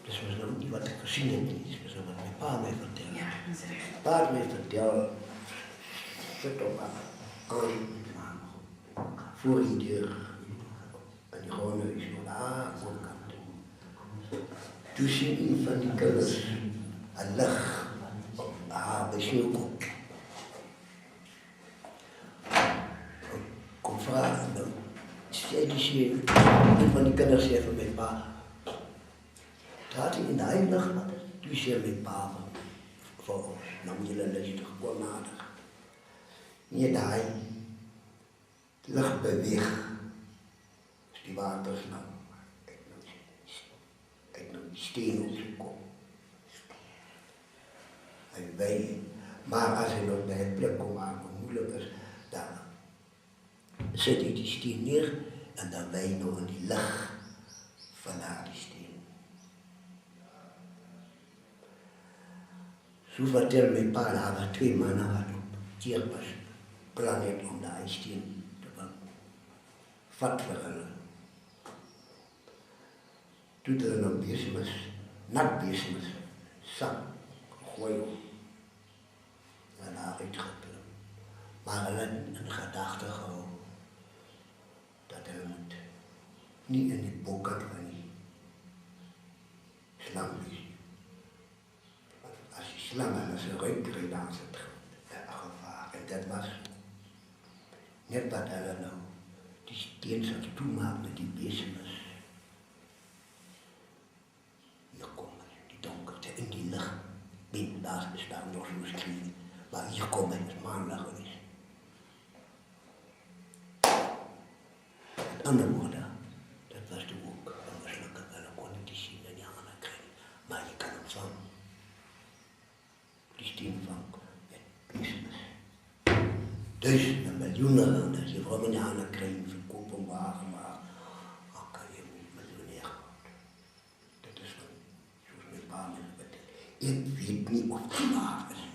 Dus we zullen niet wat ik gezien heb, we zullen wat mijn pa mij vertellen. Ja, dat is echt. Pa mij vertellen, zit op aan, voor die deur, en die gewoon neus naar de aankant. Toen zie een van die kinders, een lig op haar sneeuwkop. Kom vragen dan. Zei die een van die kinders zei van mijn pa. Gaat hij in de eindig, maar toen zei mijn pa voor ons, nou moet je luisteren, gewoon nader. Niet daar, het ligt beweeg. Dus die waterslang, kijk nou die steen op zijn kop. En wij, maar als hij nog bij het plek komt waar het moeilijk is, dan zet hij die steen neer en dan wij nog in die laag van die steen. Zo vertelde mijn pa, daar waren 2 mannen gehad op Tierpas planeet om de ijssteen te vat verhullen. Toen er nog bezig was, nat bezig was, zak gegooid en daar uitgeplukt. Maar hij had een gedachte gehouden dat hij moet niet in die bokken van die slang is. Als die slangen als een ruik kreeg, dan is het gevaar. En dat was net wat hij nou die steen zat toemaakt met die bezemes. Hier komen die donkerte in die lucht. Daar bestaan nog zo'n skrien. Maar hier komen het maandag is. Met andere woorden, dat was de ook een misselijke wel kon niet die zien en die handen krijgen. Maar je kan hem vangen. Die steen vangen met bezemes. Duizenden, miljoenen dat je voor mijn handen krijgt, verkoop een wagen, maar dan kan je niet miljonair worden. Dat is zoals mijn pa me vertelt. Ik weet niet of het waar is.